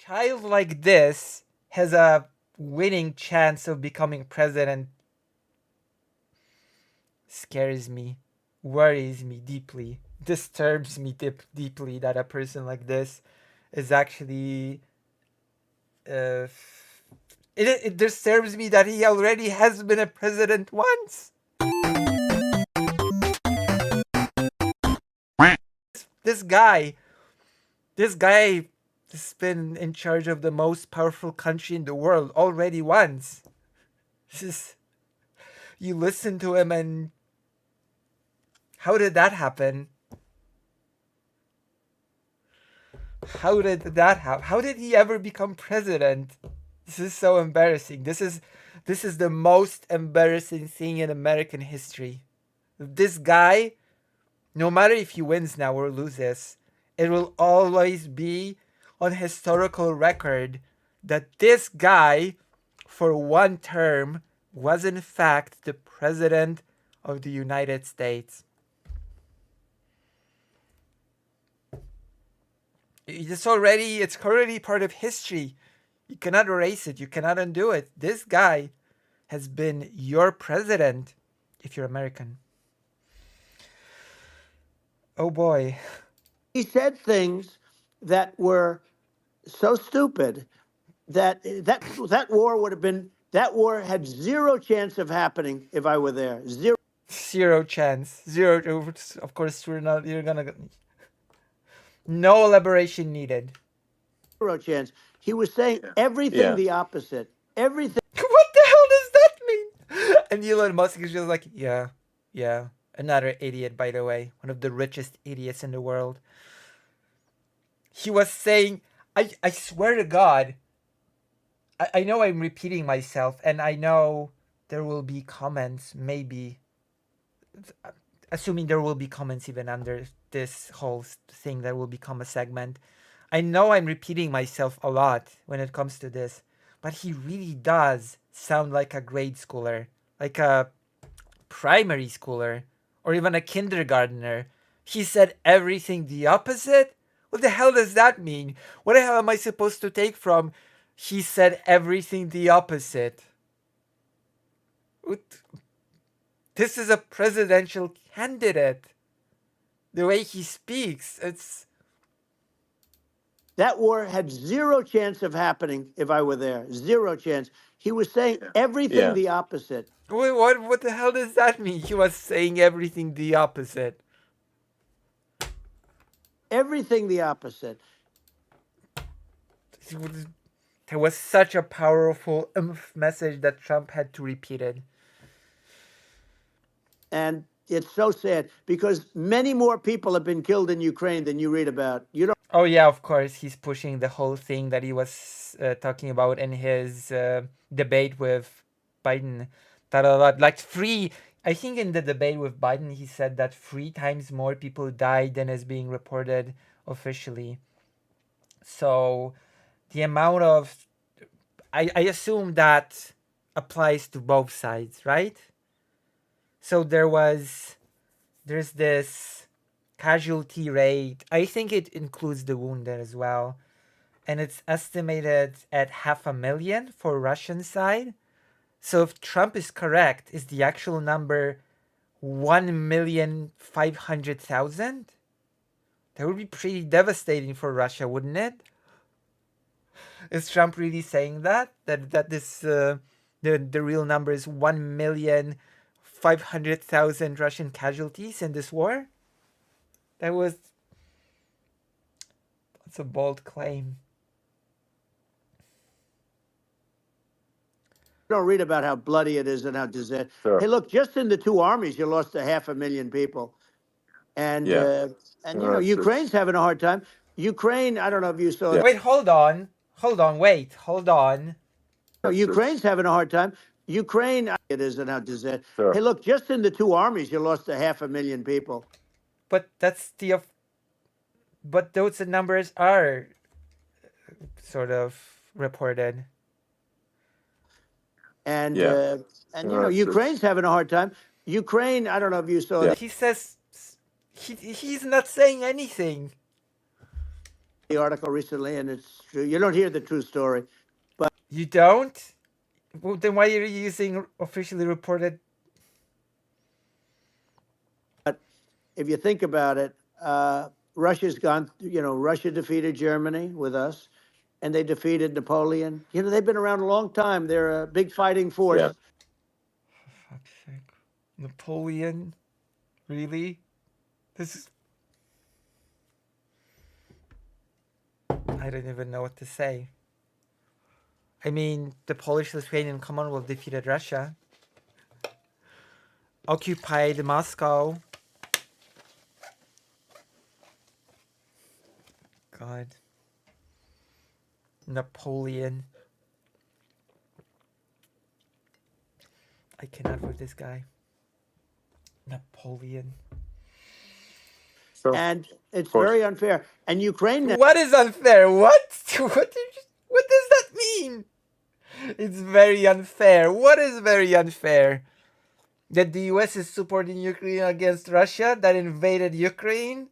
child like this has a winning chance of becoming president scares me, worries me deeply, disturbs me deeply that a person like this is actually. Uh, it disturbs me that he already has been a president once. This guy, this guy has been in charge of the most powerful country in the world already once. This is, you listen to him and how did that happen? How did that happen? How did he ever become president? This is so embarrassing. This is the most embarrassing thing in American history. This guy, no matter if he wins now or loses, it will always be on historical record that this guy, for one term, was in fact the president of the United States. It's already part of history. You cannot erase it. You cannot undo it. This guy has been your president if you're American. Oh boy. He said things that were so stupid that war had zero chance of happening if I were there. Zero chance. Zero. Of course, you're gonna. No elaboration needed. Zero chance. He was saying everything the opposite. Everything. What the hell does that mean? And Elon Musk is just like, yeah. Another idiot, by the way. One of the richest idiots in the world. He was saying, I swear to God, I know I'm repeating myself, and I know there will be comments, maybe, assuming there will be comments even under this whole thing that will become a segment. I know I'm repeating myself a lot when it comes to this, but he really does sound like a grade schooler, like a primary schooler, or even a kindergartner. He said everything the opposite? What the hell does that mean? What the hell am I supposed to take from he said everything the opposite? This is a presidential candidate. The way he speaks, it's... That war had zero chance of happening if I were there. Zero chance. He was saying everything the opposite. Wait, what the hell does that mean? He was saying everything the opposite. Everything the opposite. There was such a powerful message that Trump had to repeat it. And it's so sad because many more people have been killed in Ukraine than you read about. You don't. Oh yeah, of course, he's pushing the whole thing that he was talking about in his debate with Biden. That a lot, like I think in the debate with Biden, he said that 3 times more people died than is being reported officially. So the amount of, I assume that applies to both sides, right? So there's this casualty rate. I think it includes the wounded as well. And it's estimated at 500,000 for Russian side. So if Trump is correct, is the actual number 1,500,000? That would be pretty devastating for Russia, wouldn't it? Is Trump really saying that this the real number is 1,500,000 Russian casualties in this war? That's a bold claim. Don't read about how bloody it is and how disaster. Sure. Hey, look, just in the 2 armies, you lost 500,000 people, and Ukraine's having a hard time. Ukraine, I don't know if you saw. Wait, hold on. Wait, hold on. Ukraine's having a hard time. Ukraine, it is and how disaster. Sure. Hey, look, just in the 2 armies, you lost 500,000 people. But but those numbers are sort of reported. And Ukraine's having a hard time. Ukraine, I don't know if you saw. He says he's not saying anything. the article recently, and it's true. You don't hear the true story, but You don't? Well, then why are you using officially reported? if you think about it, Russia's gone. Russia defeated Germany with us, and they defeated Napoleon. They've been around a long time. They're a big fighting force. For fuck's sake. Napoleon? Really? This is. I don't even know what to say. I mean, the Polish-Lithuanian Commonwealth defeated Russia, occupied Moscow. God. Napoleon. I cannot with this guy. Napoleon. And it's very unfair. And Ukraine now. What is unfair? What? What does that mean? It's very unfair. What is very unfair? That the US is supporting Ukraine against Russia that invaded Ukraine?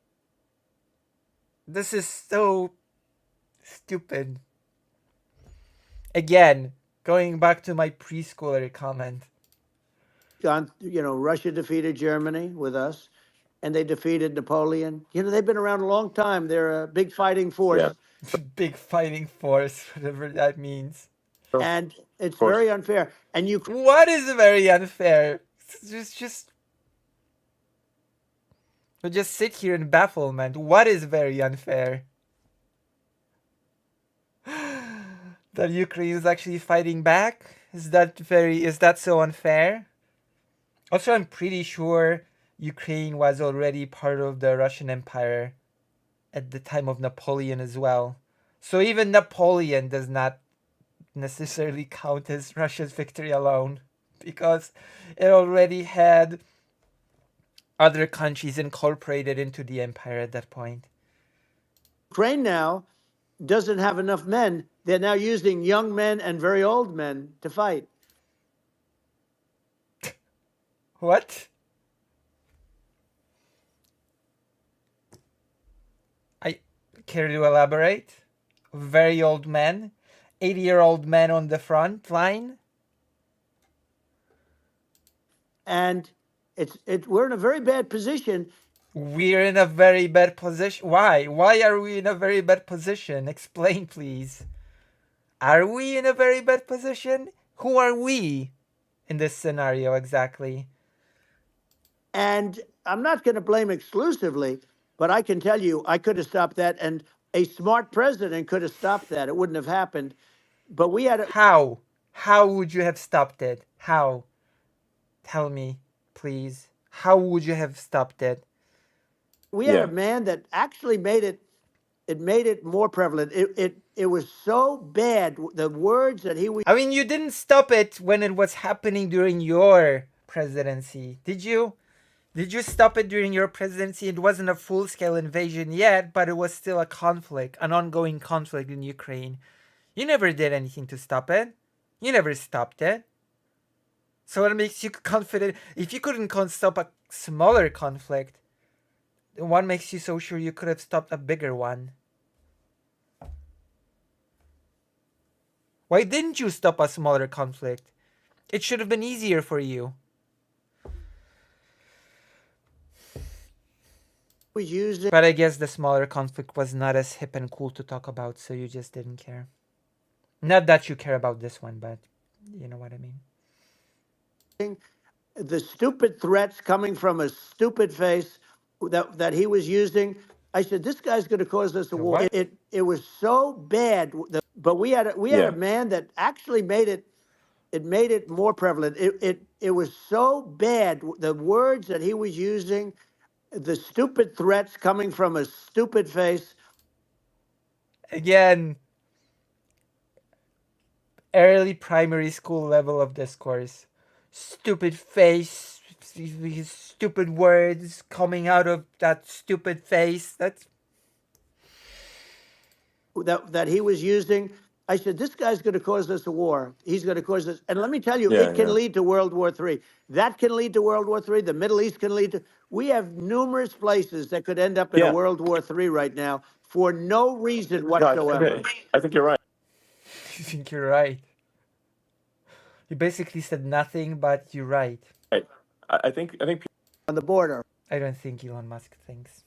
This is so stupid. Again, going back to my preschooler comment. Russia defeated Germany with us, and they defeated Napoleon. They've been around a long time. They're a big fighting force. Big fighting force, whatever that means. And it's very unfair. And what is very unfair? Just sit here in bafflement. What is very unfair? That Ukraine is actually fighting back? Is that so unfair? Also, I'm pretty sure Ukraine was already part of the Russian Empire at the time of Napoleon as well. So even Napoleon does not necessarily count as Russia's victory alone, because it already had other countries incorporated into the empire at that point. Ukraine now doesn't have enough men. They're now using young men and very old men to fight. What? I care to elaborate? Very old men? 80-year-old men on the front line? And we're in a very bad position. We're in a very bad position. Why? Why are we in a very bad position? Explain, please. Are we in a very bad position? Who are we in this scenario exactly? And I'm not going to blame exclusively, but I can tell you I could have stopped that, and a smart president could have stopped that. It wouldn't have happened. But we had How? How would you have stopped it? How? Tell me, please. How would you have stopped it? We had a man that actually made it more prevalent. It was so bad, the words that he was. I mean, you didn't stop it when it was happening during your presidency, did you? Did you stop it during your presidency? It wasn't a full-scale invasion yet, but it was still a conflict, an ongoing conflict in Ukraine. You never did anything to stop it. You never stopped it. So what makes you confident? If you couldn't stop a smaller conflict, what makes you so sure you could have stopped a bigger one? Why didn't you stop a smaller conflict? It should have been easier for you. But I guess the smaller conflict was not as hip and cool to talk about, so you just didn't care. Not that you care about this one, but you know what I mean. The stupid threats coming from a stupid face that he was using. I said, this guy's going to cause us a war. It was so bad. But we had a man that actually made it more prevalent. It was so bad. The words that he was using, the stupid threats coming from a stupid face. Again, early primary school level of discourse. Stupid face, stupid words coming out of that stupid face. That's that he was using. I said, this guy's going to cause us a war. He's going to cause us. And let me tell you, it can lead to World War III. That can lead to World War III. The Middle East can lead to. We have numerous places that could end up in a World War III right now for no reason No, whatsoever. I think you're right. You think you're right. You basically said nothing, but you're right. I think On the border. I don't think Elon Musk thinks.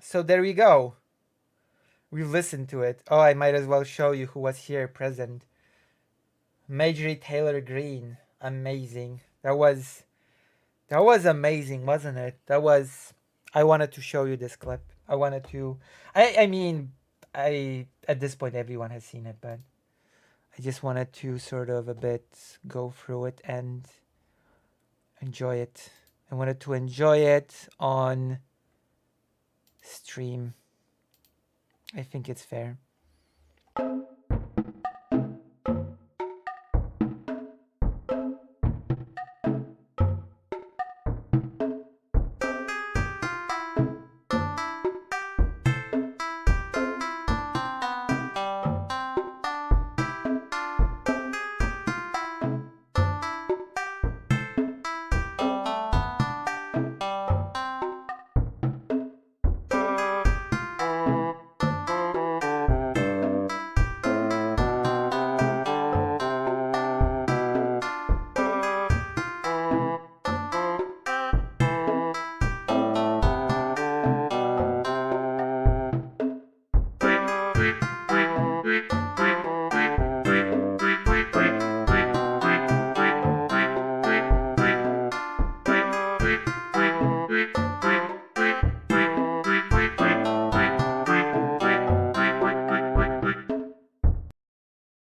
So there we go. We listened to it. Oh, I might as well show you who was here present. Marjorie Taylor Greene. Amazing. That was amazing, wasn't it? I wanted to show you this clip. I mean, at this point everyone has seen it, but I just wanted to sort of a bit go through it and enjoy it. I wanted to enjoy it on stream. I think it's fair.